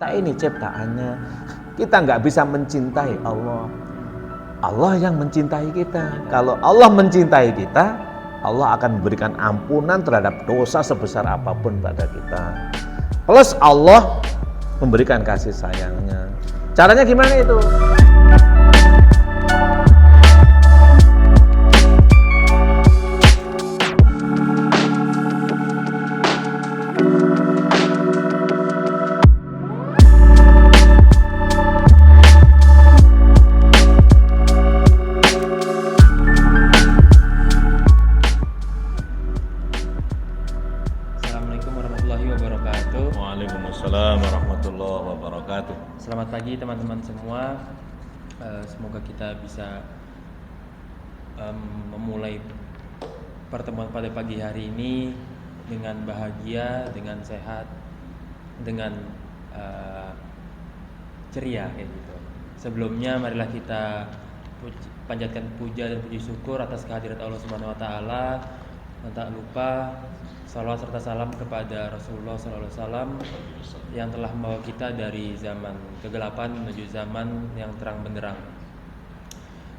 Kita ini ciptaannya, kita nggak bisa mencintai Allah. Allah yang mencintai kita. Kalau Allah mencintai kita, Allah akan memberikan ampunan terhadap dosa sebesar apapun pada kita. Plus Allah memberikan kasih sayangnya. Caranya gimana itu? Waalaikumsalam warahmatullahi wabarakatuh. Selamat pagi teman-teman semua. Semoga kita bisa memulai pertemuan pada pagi hari ini dengan bahagia, dengan sehat, dengan ceria kayak gitu. Sebelumnya marilah kita panjatkan puja dan puji syukur atas kehadirat Allah Subhanahu wa taala. Dan tak lupa salawat serta salam kepada Rasulullah SAW yang telah membawa kita dari zaman kegelapan menuju zaman yang terang benderang.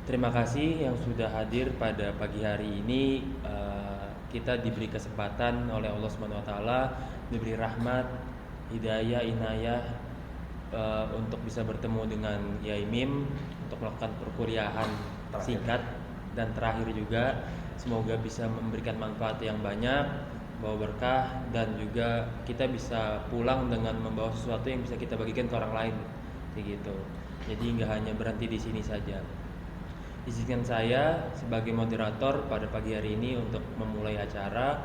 Terima kasih yang sudah hadir pada pagi hari ini. Kita diberi kesempatan oleh Allah SWT, diberi rahmat, hidayah, inayah untuk bisa bertemu dengan Yai Mim untuk melakukan perkuliahan singkat dan terakhir juga. Semoga bisa memberikan manfaat yang banyak, bawa berkah, dan juga kita bisa pulang dengan membawa sesuatu yang bisa kita bagikan ke orang lain, kayak gitu. Jadi nggak hanya berhenti di sini saja. Izinkan saya sebagai moderator pada pagi hari ini untuk memulai acara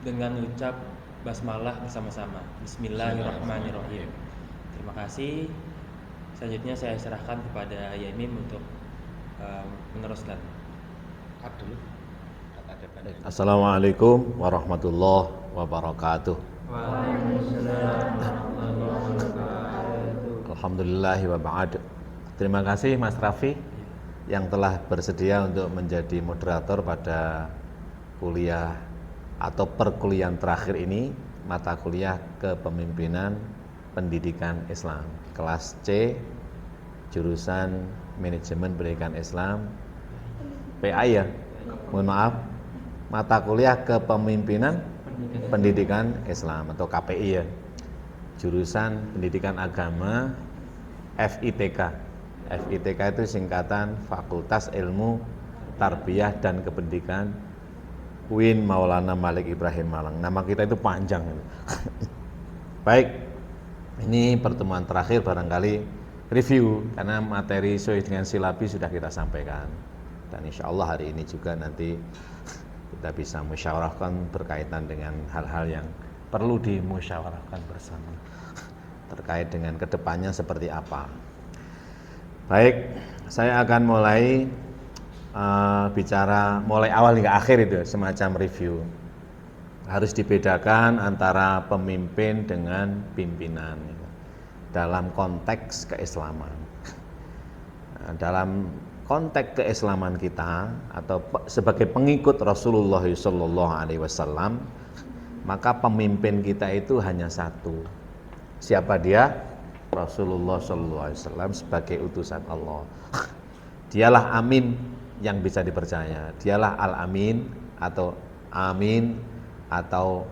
dengan ucap basmalah bersama-sama. Bismillahirrahmanirrahim. Terima kasih. Selanjutnya saya serahkan kepada Yamim untuk meneruskan. Assalamualaikum warahmatullahi wabarakatuh. Alhamdulillahi wa ba'd. Terima kasih Mas Raffi yang telah bersedia untuk menjadi moderator pada kuliah atau perkuliahan terakhir ini, mata kuliah Kepemimpinan Pendidikan Islam, kelas C, jurusan Manajemen Pendidikan Islam, PA ya, mohon maaf, mata kuliah Kepemimpinan Pendidikan Islam atau KPI ya, jurusan Pendidikan Agama, FITK. FITK itu singkatan Fakultas Ilmu Tarbiyah dan Kependidikan UIN Maulana Malik Ibrahim Malang. Nama kita itu panjang. Baik, ini pertemuan terakhir barangkali review karena materi sesuai dengan silabi sudah kita sampaikan, dan insya Allah hari ini juga nanti kita bisa musyawarahkan berkaitan dengan hal-hal yang perlu dimusyawarahkan bersama terkait dengan kedepannya seperti apa. Baik, saya akan mulai bicara mulai awal hingga akhir itu semacam review. Harus dibedakan antara pemimpin dengan pimpinan dalam konteks keislaman. Dalam konteks keislaman kita atau sebagai pengikut Rasulullah SAW, maka pemimpin kita itu hanya satu. Siapa dia? Rasulullah SAW sebagai utusan Allah. Dialah amin yang bisa dipercaya. Dialah al-amin atau amin atau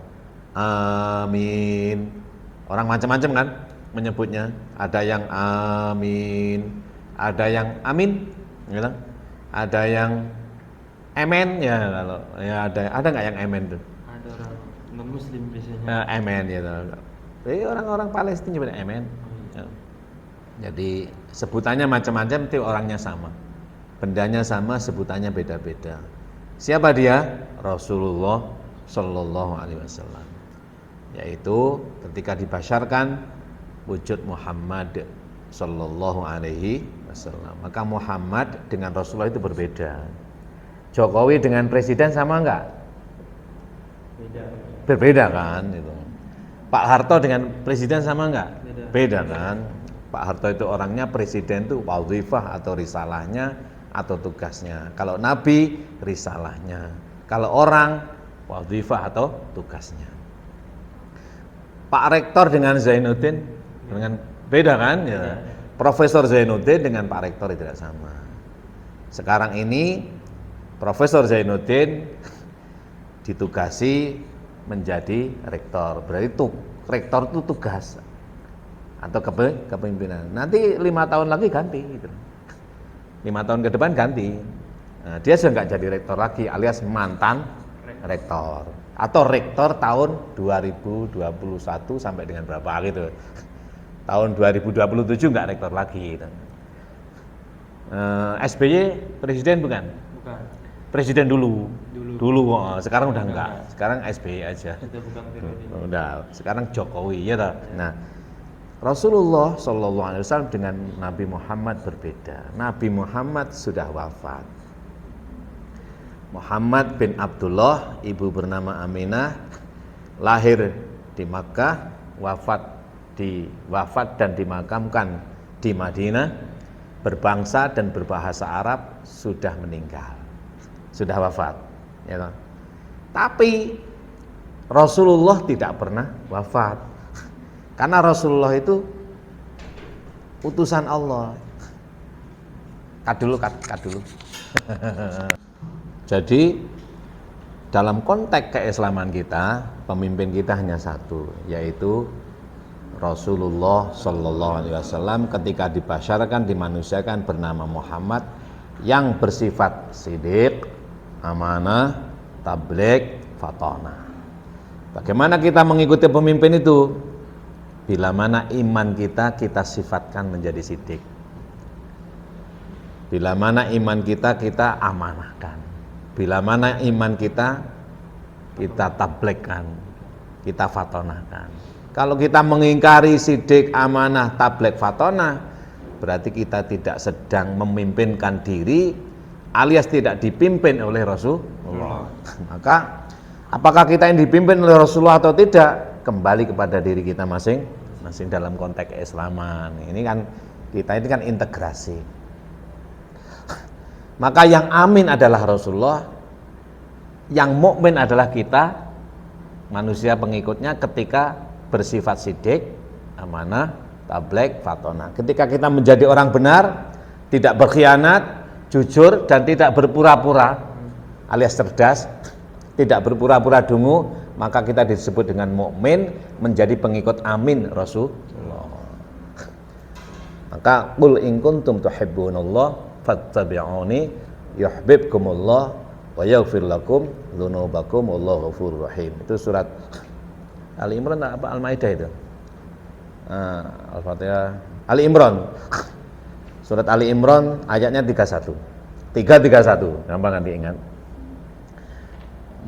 amin. Orang macam-macam kan menyebutnya, ada yang amin, ada yang amin, gitu. Ada yang emen ya, kalau ya ada nggak yang emen tuh? Ada orang non muslim biasanya. Emen gitu. Jadi orang-orang Palestina juga emen. Ya. Jadi sebutannya macam-macam, itu orangnya sama, bendanya sama, sebutannya beda-beda. Siapa dia? Rasulullah Shallallahu Alaihi Wasallam. Yaitu ketika dibasyarkan wujud Muhammad Sallallahu Alaihi Wasallam, maka Muhammad dengan Rasulullah itu berbeda. Jokowi dengan presiden sama enggak? Beda. Berbeda kan itu. Pak Harto dengan presiden sama enggak? Beda kan. Pak Harto itu orangnya, presiden itu wazifah atau risalahnya atau tugasnya. Kalau Nabi risalahnya. Kalau orang wazifah atau tugasnya. Pak Rektor dengan Zainuddin dengan beda kan ya. Profesor Zainuddin dengan Pak Rektor tidak sama. Sekarang ini Profesor Zainuddin ditugasi menjadi rektor. Berarti rektor itu tugas atau kepemimpinan. Nanti 5 tahun lagi ganti gitu. 5 tahun ke depan ganti. Nah, dia sudah nggak jadi rektor lagi alias mantan rektor atau rektor tahun 2021 sampai dengan berapa gitu. Tahun 2027 nggak rektor lagi gitu. SBY presiden bukan? Bukan. Presiden dulu. Sekarang udah enggak. Sekarang SBY aja. Sudah bukan periode. Udah, sekarang Jokowi ya toh. Nah, Rasulullah Shallallahu Alaihi Wasallam dengan Nabi Muhammad berbeda. Nabi Muhammad sudah wafat. Muhammad bin Abdullah, ibu bernama Aminah, lahir di Makkah, wafat dan dimakamkan di Madinah, berbangsa dan berbahasa Arab, sudah meninggal, sudah wafat. Ya toh? Tapi Rasulullah tidak pernah wafat. Karena Rasulullah itu utusan Allah. Kat dulu. Jadi dalam konteks keislaman kita, pemimpin kita hanya satu, yaitu Rasulullah Shallallahu Alaihi Wasallam ketika dibasyarkan, dimanusiakan bernama Muhammad yang bersifat sidik, amanah, tabligh, fatonah. Bagaimana kita mengikuti pemimpin itu? Bila mana iman kita sifatkan menjadi sidik. Bila mana iman kita amanahkan. Bila mana iman kita tablighkan, kita fatonahkan. Kalau kita mengingkari sidik, amanah, tabligh, fatonah, berarti kita tidak sedang memimpinkan diri alias tidak dipimpin oleh Rasulullah. Maka apakah kita yang dipimpin oleh Rasulullah atau tidak, kembali kepada diri kita masing-masing dalam konteks keislaman. Ini kan kita ini kan integrasi. Maka yang amin adalah Rasulullah, yang mukmin adalah kita, manusia pengikutnya ketika bersifat sidik, amanah, tabligh, fatonah. Ketika kita menjadi orang benar, tidak berkhianat, jujur dan tidak berpura-pura alias cerdas, tidak berpura-pura dungu, maka kita disebut dengan mukmin, menjadi pengikut amin Rasulullah. Maka qul in kuntum tuhibbunallah fattabi'uni yuhibbukumullah wa yaghfir lakum dzunubakum wallahu ghafurur rahim. Itu surat Ali Imran apa Al-Maidah itu? Al-Fatihah Ali Imran. Surat Ali Imran ayatnya 31. 331, gampang nanti ingat.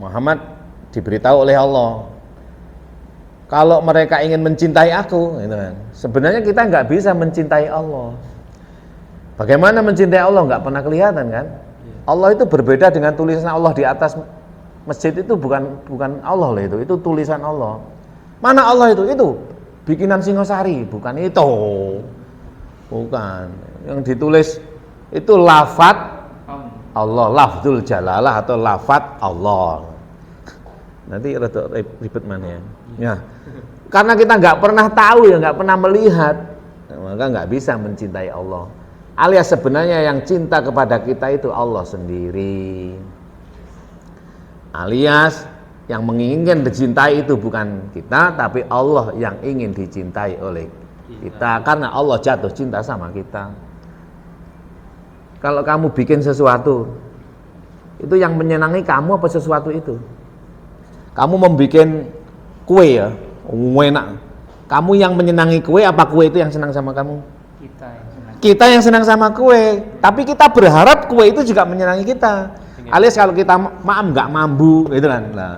Muhammad diberitahu oleh Allah, kalau mereka ingin mencintai aku, gitu kan. Sebenarnya kita nggak bisa mencintai Allah. Bagaimana mencintai Allah? Nggak pernah kelihatan kan? Allah itu berbeda dengan tulisan Allah di atas masjid itu bukan Allah lah itu tulisan Allah. Mana Allah itu? Itu bikinan Singosari, bukan itu. Bukan. Yang ditulis itu lafat Allah, lafzul jalalah atau lafat Allah. Nanti rada ribet mana ya? Ya. Karena kita nggak pernah tahu ya, nggak pernah melihat, maka nggak bisa mencintai Allah. Alias sebenarnya yang cinta kepada kita itu Allah sendiri. Alias yang menginginkan dicintai itu bukan kita, tapi Allah yang ingin dicintai oleh kita. Karena Allah jatuh cinta sama kita. Kalau kamu bikin sesuatu, itu yang menyenangi kamu apa sesuatu itu? Kamu membuat kue ya, enak. Kamu yang menyenangi kue apa kue itu yang senang sama kamu? Kita yang senang sama kue, tapi kita berharap kue itu juga menyenangi kita. Alias kalau kita maaf nggak mambu, gitu kan, nah,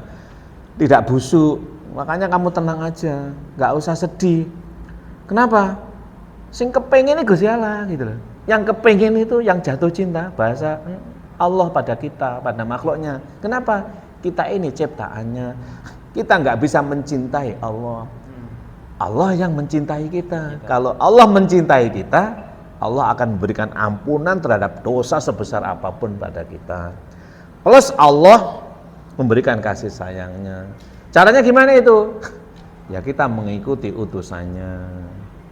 tidak busuk, makanya kamu tenang aja, nggak usah sedih. Kenapa? Sing kepengen ini Gusti Allah, gitu loh. Yang kepengen itu yang jatuh cinta, bahasa Allah pada kita, pada makhluknya. Kenapa? Kita ini ciptaannya, kita nggak bisa mencintai Allah. Allah yang mencintai kita. Kalau Allah mencintai kita, Allah akan memberikan ampunan terhadap dosa sebesar apapun pada kita. Plus Allah memberikan kasih sayangnya. Caranya gimana itu? Ya kita mengikuti utusannya.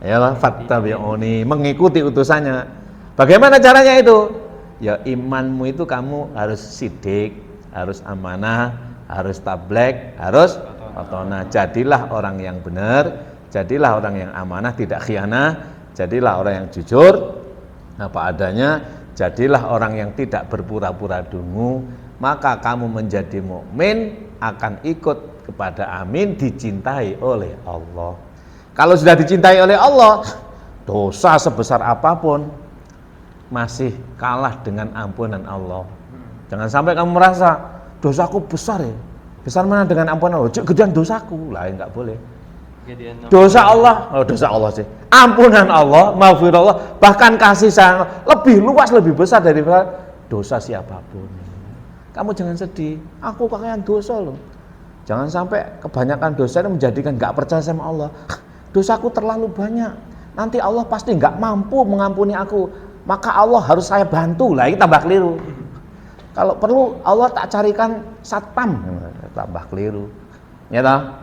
Ayolah fattabi'uni, mengikuti utusannya. Bagaimana caranya itu? Ya imanmu itu kamu harus sidik, harus amanah, harus tablek, harus fatona. Jadilah orang yang benar, jadilah orang yang amanah, tidak khianah, jadilah orang yang jujur apa adanya, jadilah orang yang tidak berpura-pura dungu, maka kamu menjadi mukmin akan ikut kepada amin, dicintai oleh Allah. Kalau sudah dicintai oleh Allah, dosa sebesar apapun masih kalah dengan ampunan Allah. Jangan sampai kamu merasa dosaku besar ya, besar mana dengan ampunan Allah, gedean dosaku lah, enggak boleh. Dosa Allah, dosa Allah sih, ampunan Allah, maghfirullah, bahkan kasih sayang lebih luas, lebih besar daripada dosa siapapun. Kamu jangan sedih, aku kakek dosa loh. Jangan sampai kebanyakan dosa itu menjadikan nggak percaya sama Allah. Dosaku terlalu banyak, nanti Allah pasti nggak mampu mengampuni aku, maka Allah harus saya bantu lah, ini tambah keliru. Kalau perlu Allah tak carikan satpam, tambah keliru. Ya toh?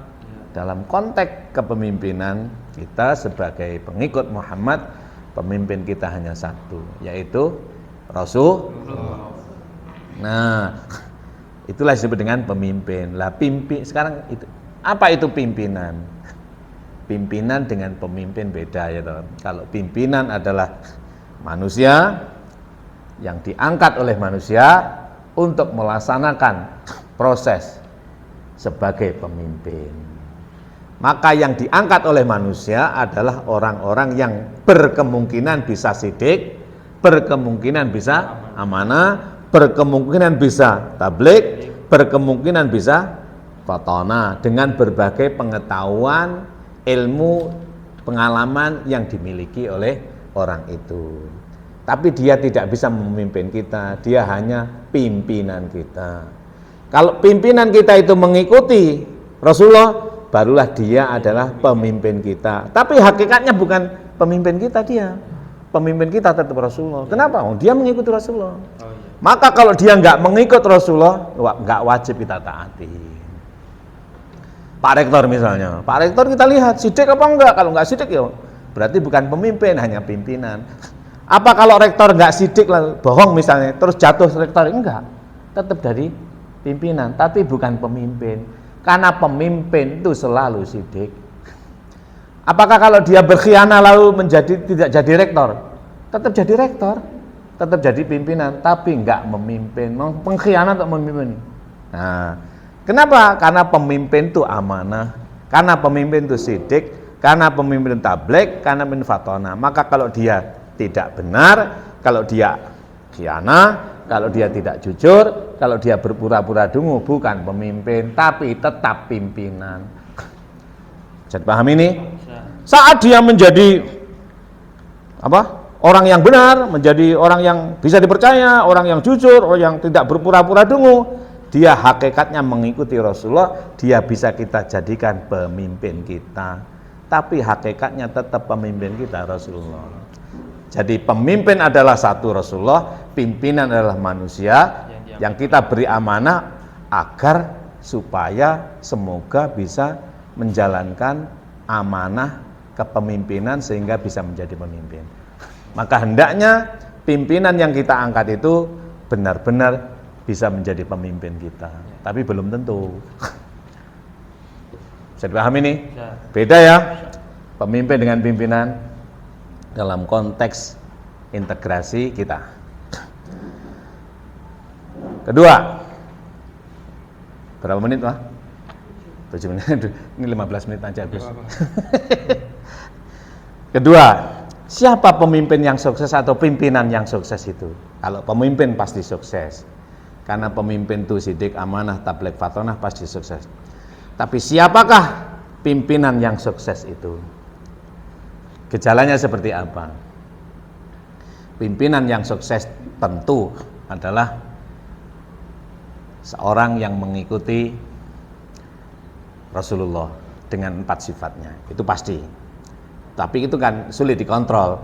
Dalam konteks kepemimpinan kita sebagai pengikut Muhammad, pemimpin kita hanya satu, yaitu Rasulullah. Nah, itulah disebut dengan pemimpin. Lah sekarang itu apa itu pimpinan? Pimpinan dengan pemimpin beda ya toh. Kalau pimpinan adalah manusia yang diangkat oleh manusia untuk melaksanakan proses sebagai pemimpin. Maka yang diangkat oleh manusia adalah orang-orang yang berkemungkinan bisa sidik, berkemungkinan bisa amanah, berkemungkinan bisa tabligh, berkemungkinan bisa fatona, dengan berbagai pengetahuan, ilmu, pengalaman yang dimiliki oleh orang itu. Tapi dia tidak bisa memimpin kita, dia hanya pimpinan kita. Kalau pimpinan kita itu mengikuti Rasulullah, barulah dia adalah pemimpin kita. Tapi hakikatnya bukan pemimpin kita dia. Pemimpin kita tetap Rasulullah. Kenapa? Oh, dia mengikuti Rasulullah. Maka kalau dia nggak mengikut Rasulullah, nggak wajib kita taati. Pak Rektor misalnya, Pak Rektor kita lihat sidik apa enggak? Kalau nggak sidik ya berarti bukan pemimpin, hanya pimpinan. Apa kalau rektor nggak sidik lalu bohong misalnya, terus jatuh rektor? Enggak, tetap dari pimpinan, tapi bukan pemimpin. Karena pemimpin itu selalu sidik. Apakah kalau dia berkhianat lalu tidak jadi rektor? Tetap jadi rektor, tetap jadi pimpinan, tapi enggak memimpin, pengkhianat untuk memimpin. Nah, kenapa? Karena pemimpin itu amanah, karena pemimpin itu sidik, karena pemimpin tabligh, karena pemimpin fatona. Maka kalau dia tidak benar, kalau dia khianat, kalau dia tidak jujur, kalau dia berpura-pura dungu, bukan pemimpin, tapi tetap pimpinan. Bisa dipahami ini? Saat dia menjadi orang yang benar, menjadi orang yang bisa dipercaya, orang yang jujur, orang yang tidak berpura-pura dungu, dia hakikatnya mengikuti Rasulullah, dia bisa kita jadikan pemimpin kita. Tapi hakikatnya tetap pemimpin kita Rasulullah. Jadi pemimpin adalah satu Rasulullah, pimpinan adalah manusia yang kita beri amanah agar supaya semoga bisa menjalankan amanah kepemimpinan sehingga bisa menjadi pemimpin. Maka hendaknya pimpinan yang kita angkat itu benar-benar bisa menjadi pemimpin kita. Tapi belum tentu. Bisa dipahami nih? Beda ya pemimpin dengan pimpinan dalam konteks integrasi kita. Kedua, berapa menit Pak? 7 menit, ini 15 menit aja Gus. Kedua, siapa pemimpin yang sukses atau pimpinan yang sukses itu? Kalau pemimpin pasti sukses, karena pemimpin itu sidik, amanah, tabligh, fatonah pasti sukses. Tapi siapakah pimpinan yang sukses itu? Gejalanya seperti apa? Pimpinan yang sukses tentu adalah seorang yang mengikuti Rasulullah dengan 4 sifatnya. Itu pasti. Tapi itu kan sulit dikontrol.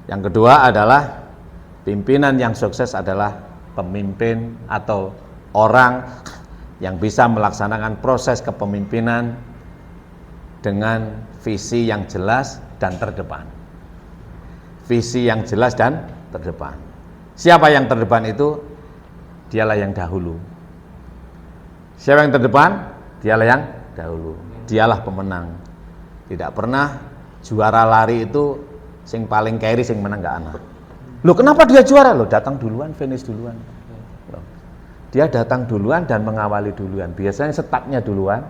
Yang kedua adalah pimpinan yang sukses adalah pemimpin atau orang yang bisa melaksanakan proses kepemimpinan dengan visi yang jelas dan terdepan. Visi yang jelas dan terdepan. Siapa yang terdepan itu? Dialah yang dahulu. Siapa yang terdepan? Dialah yang dahulu. Dialah pemenang. Tidak pernah juara lari itu sing paling keri sing menang gak ana. Loh, kenapa dia juara? Loh, datang duluan, finish duluan. Loh, dia datang duluan dan mengawali duluan. Biasanya startnya duluan.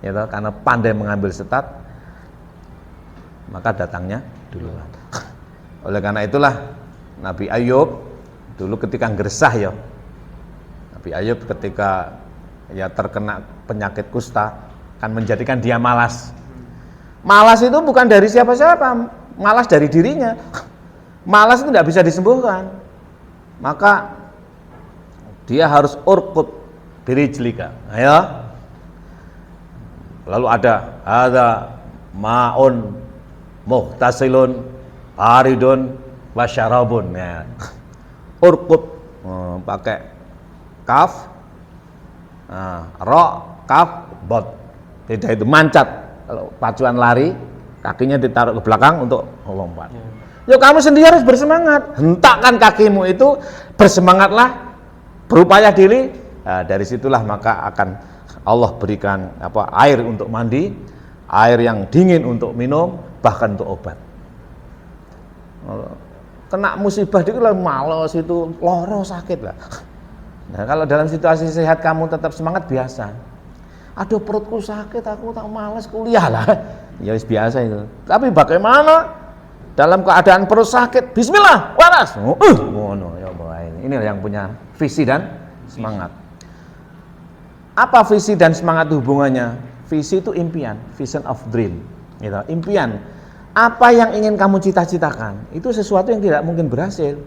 Ya toh, karena pandai mengambil start, maka datangnya duluan. Oleh karena itulah Nabi Ayub dulu ketika gersah ya. Nabi Ayub ketika ya terkena penyakit kusta kan menjadikan dia malas. Malas itu bukan dari siapa-siapa, malas dari dirinya. Malas itu tidak bisa disembuhkan. Maka dia harus urqud birijlika. Ayo. Lalu ada ma'un muhtasilun aridun wasyarabun. Ya. Urqud pakai kaf, ro, kaf, bot. Tidak itu mancat. Kalau pacuan lari, kakinya ditaruh ke belakang untuk lompat. Ya kamu sendiri harus bersemangat. Hentakkan kakimu itu, bersemangatlah, berupaya diri. Nah, dari situlah maka akan Allah berikan air untuk mandi, air yang dingin untuk minum, bahkan untuk obat. Kena musibah itu malas itu, loro sakit lah. Nah, kalau dalam situasi sehat kamu tetap semangat biasa. Aduh perutku sakit, aku tak malas kuliah lah. Ya biasa itu. Tapi bagaimana dalam keadaan perut sakit? Bismillah, waras. Ngono ya ini yang punya visi dan semangat. Apa visi dan semangat hubungannya? Visi itu impian, vision of dream. Gitu. Impian. Apa yang ingin kamu cita-citakan? Itu sesuatu yang tidak mungkin berhasil.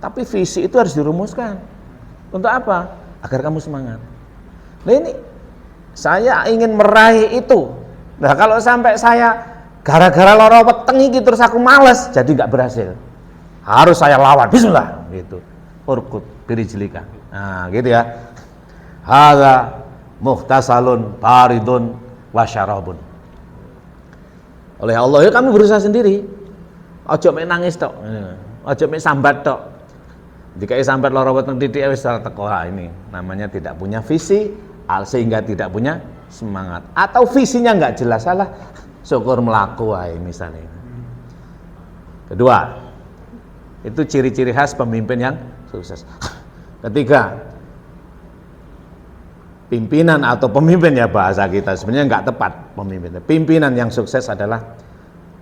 Tapi visi itu harus dirumuskan. Untuk apa? Agar kamu semangat. Nah ini, saya ingin meraih itu. Nah kalau sampai saya gara-gara loro weteng iki terus aku males, jadi nggak berhasil. Harus saya lawan, bismillah gitu. Urqud birijlika. Nah, gitu ya. Hadza muhtasalun baridun wasyarabun. Oleh Allah ya kamu berusaha sendiri. Ojo mek nangis tok. Ojo mek sambat tok. Dikai sambat loro weteng titik wis teko ini. Namanya tidak punya visi sehingga tidak punya semangat. Atau visinya nggak jelas, salah syukur melaku misalnya. Kedua, itu ciri-ciri khas pemimpin yang sukses. Ketiga, pimpinan atau pemimpin ya bahasa kita sebenarnya nggak tepat pemimpin. Pimpinan yang sukses adalah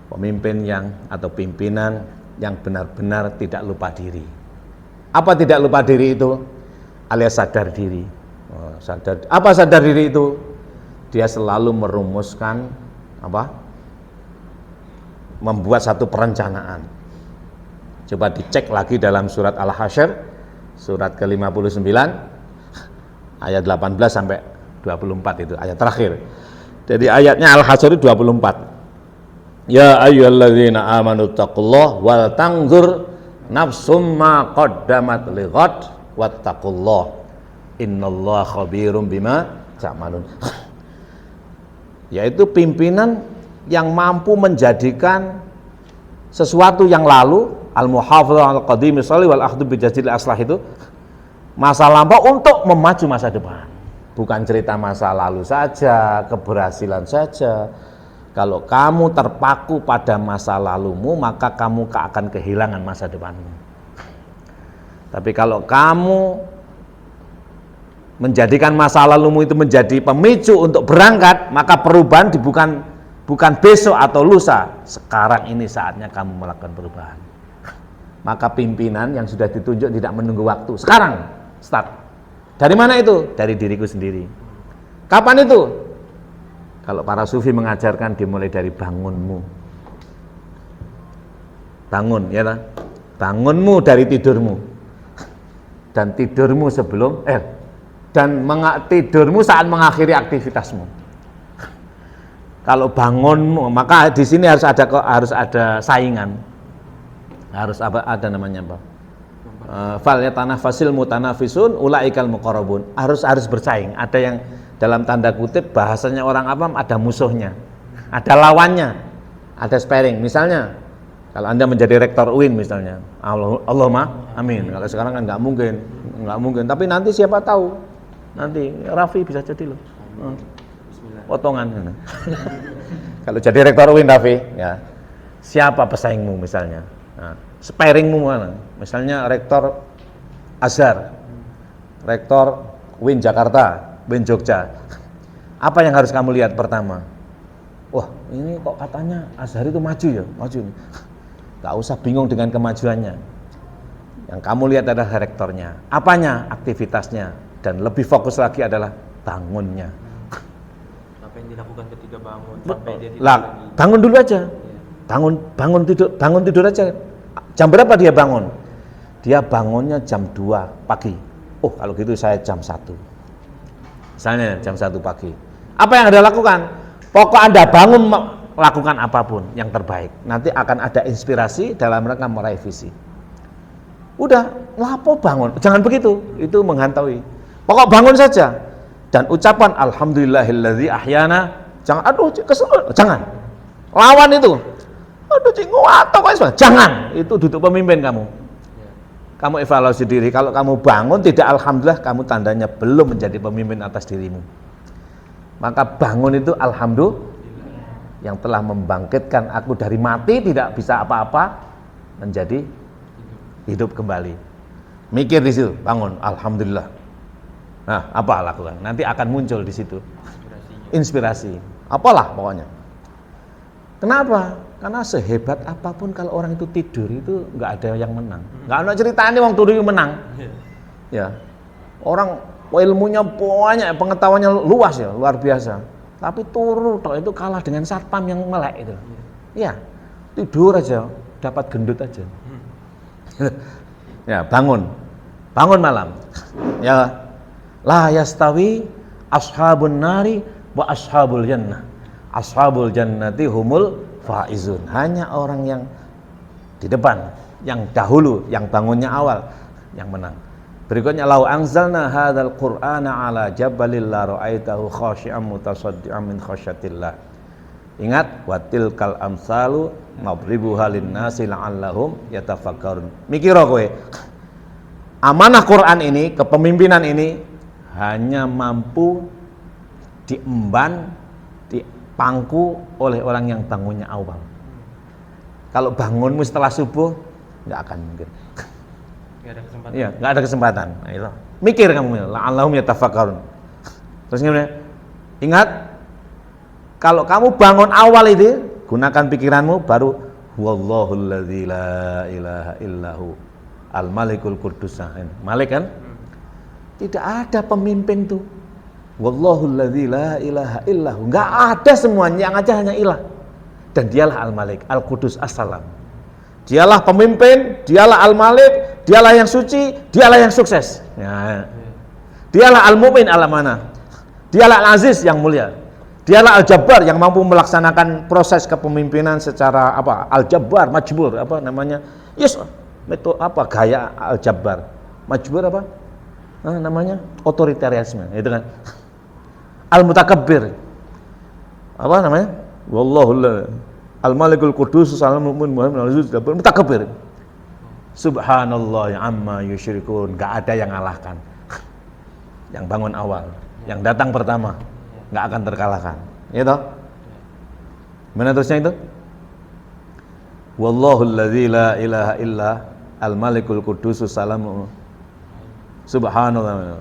pemimpin yang atau pimpinan yang benar-benar tidak lupa diri. Apa tidak lupa diri itu? Alias sadar diri. Apa sadar diri itu? Dia selalu merumuskan membuat satu perencanaan. Coba dicek lagi dalam surat Al-Hasyr surat ke-59 ayat 18 sampai 24 itu ayat terakhir. Jadi ayatnya Al-Hasyr 24. Ya ayyuhalladzina amanu taqullaha wal tanzur nafsum ma qaddamat lighad wattaqullaha innallaha khabirum bima ta'malun. Yaitu pimpinan yang mampu menjadikan sesuatu yang lalu al-muhafadzah al-qadimi shalih wal akhdhu bi jazil aslah itu masa lampau untuk memacu masa depan. Bukan cerita masa lalu saja, keberhasilan saja. Kalau kamu terpaku pada masa lalumu, maka kamu akan kehilangan masa depanmu. Tapi kalau kamu menjadikan masa lalumu itu menjadi pemicu untuk berangkat, maka perubahan bukan besok atau lusa. Sekarang ini saatnya kamu melakukan perubahan. Maka pimpinan yang sudah ditunjuk tidak menunggu waktu. Sekarang, start. Dari mana itu? Dari diriku sendiri. Kapan itu? Kalau para sufi mengajarkan dimulai dari bangunmu. Bangun, ya kan? Bangunmu dari tidurmu. Dan tidurmu sebelum tidurmu saat mengakhiri aktivitasmu. Kalau bangunmu, maka di sini harus ada saingan. Harus ada namanya apa? Fal yatanafasil mutanafisun ulaikal muqarrabun. Harus bersaing. Ada yang dalam tanda kutip bahasanya orang awam ada musuhnya. ada lawannya, ada sparring. Misalnya kalau Anda menjadi rektor UIN misalnya, Allahumma amin. Kalau sekarang kan nggak mungkin. Tapi nanti siapa tahu, nanti Raffi bisa jadi loh. Potongan. Kalau jadi rektor UIN Raffi, ya siapa pesaingmu misalnya? Nah, sparringmu mana? Misalnya rektor Azhar, rektor UIN Jakarta, UIN Jogja. Apa yang harus kamu lihat pertama? Wah, ini kok katanya Azhar itu maju ya, maju. Gak usah bingung dengan kemajuannya. Yang kamu lihat adalah rektornya, apanya, aktivitasnya, dan lebih fokus lagi adalah bangunnya. Apa yang dilakukan ketika bangun sampai dia tidur Lah, lagi. bangun dulu aja. Bangun tidur aja. Jam berapa dia bangun? Dia bangunnya jam 2 pagi. Oh, kalau gitu saya jam 1. Misalnya jam 1 pagi. Apa yang Anda lakukan? Pokok Anda bangun lakukan apapun yang terbaik. Nanti akan ada inspirasi dalam rangka meraih visi. Udah, lapo bangun. Jangan begitu, itu menghantui. Pokok bangun saja. Dan ucapan alhamdulillahilladzi ahyana, jangan aduh kesel, jangan. Lawan itu. Aduh cingu atau kok jangan. Itu duduk pemimpin kamu. Kamu evaluasi diri. Kalau kamu bangun tidak alhamdulillah, kamu tandanya belum menjadi pemimpin atas dirimu. Maka bangun itu alhamdulillah yang telah membangkitkan aku dari mati tidak bisa apa-apa menjadi hidup kembali. Mikir di situ, bangun, alhamdulillah. Nah, apa lakukan? Nanti akan muncul di situ inspirasi. Apalah pokoknya. Kenapa? Karena sehebat apapun kalau orang itu tidur itu nggak ada yang menang. Nggak ada ceritanya wong turu menang. Ya, orang ilmunya banyak, pengetahuannya luas ya, luar biasa. Tapi turu itu kalah dengan satpam yang melek itu. Ya, tidur aja, dapat gendut aja. Ya, bangun malam. Ya, la yastawi ashabun nari wa ashabul jannah. Ashabul jannati humul faizun. Hanya orang yang di depan, yang dahulu, yang bangunnya awal, yang menang. Berikutnya lau anzalna hadzal qur'ana ala jabalil la ra'aitahu khashi'an mutasaddian min khasyatillah. Ingat watilkal amsalu nadribuha linnasi la'allahum yatafakkarun. Mikir kowe. Amanah Quran ini, kepemimpinan ini hanya mampu diemban, dipangku oleh orang yang bangunnya awal. Kalau bangunmu setelah subuh enggak akan mungkin. Nggak ada kesempatan. Iya, nggak ada kesempatan. Nah, itu. Mikir kamu, la'allahum yatafakkarun. Terus kemudian ingat, kalau kamu bangun awal itu, gunakan pikiranmu baru wallahul ladzi la ilaha illahu al-malikul quddus. Malik kan? Tidak ada pemimpin tuh. Wallahul ladzi la ilaha illahu. Enggak ada semuanya, yang ada hanya ilah. Dan dialah al-malik, al-quddus as-salam. Dialah pemimpin, dialah al-malik, dialah yang suci, dialah yang sukses. Ya. Dialah al-mu'min al-amanah. Dialah al-aziz yang mulia. Dialah al-jabbar yang mampu melaksanakan proses kepemimpinan secara apa? Al-jabbar, majbur, apa namanya? Yes, metode apa? Gaya al-jabbar. Majbur apa? Namanya otoritarianisme, itu kan. Al-mutakabbir. Apa namanya? Wallahul Al-Malikul Quddus Salamul Mu'min Muhammad al-Aziz mutakabbir. Subhanallah amma yusyrikun. Enggak ada yang ngalahkan. Yang bangun awal, yang datang pertama, enggak akan terkalahkan. Ya toh? Mana terusnya itu? Wallahul ladzi la ilaha illa al-Malikul Quddus Salamul Subhanallah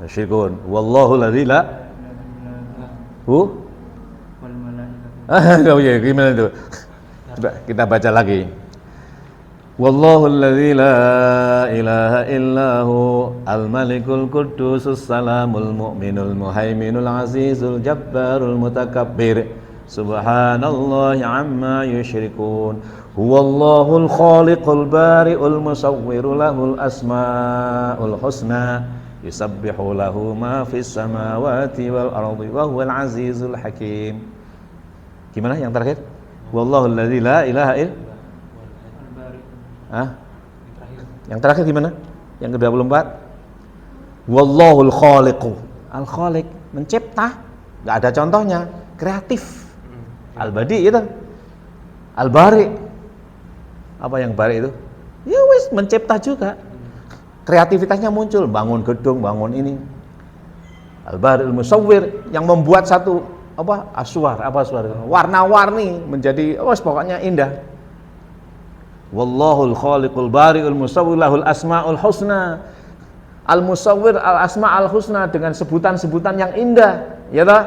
yusyrikun. Wallahul ladzi la ya, gimana itu? Coba kita baca lagi. Wallahul ladzi la ilaha illahu al-malikul quddusus salamul mu'minul muhaiminul azizul jabbarul mutakabbir. Subhanallahi amma yusyrikun. Huwallahul khaliqul bari'ul musawwiru lahul asmaul husna. Yusabbihu lahu ma fis samawati wal ardi wa huwal azizul hakim. Gimana yang terakhir? Wallahul ladzi la ilaha illa. Yang terakhir gimana? Yang ke-24. Wallahul khaliqu. Al-khaliq, mencipta. Enggak ada contohnya, kreatif. Al-Badi itu. Al-Bari. Apa yang bari itu? Ya wis mencipta juga. Kreativitasnya muncul, bangun gedung, bangun ini. Al-Bari al-Musawwir yang membuat satu aswar, warna-warni menjadi pokoknya indah. Wallahul khaliqul bari'ul musawwir lahul asmaul husna. Al-Musawwir al-asma'ul husna dengan sebutan-sebutan yang indah, ya toh?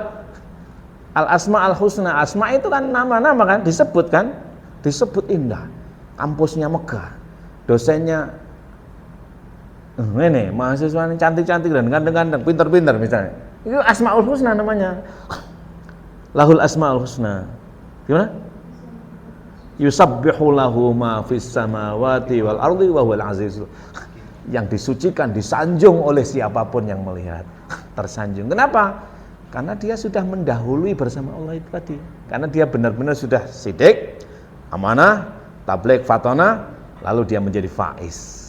Al-asma'ul husna, asma itu kan nama-nama kan disebut indah. Kampusnya megah. Dosennya ini mahasiswanya cantik-cantik dan ganteng-ganteng, pintar-pintar misalnya. Itu asma'ul husna namanya. Lahul asma'ul husna. Gimana? Yusabbihu lahu ma fis samawati wal ardi wa huwal azizul. Yang disucikan, disanjung oleh siapapun yang melihat. Tersanjung. Kenapa? Karena dia sudah mendahului bersama Allah itu tadi. Karena dia benar-benar sudah sidik, amanah, tabligh, fatona, lalu dia menjadi faiz.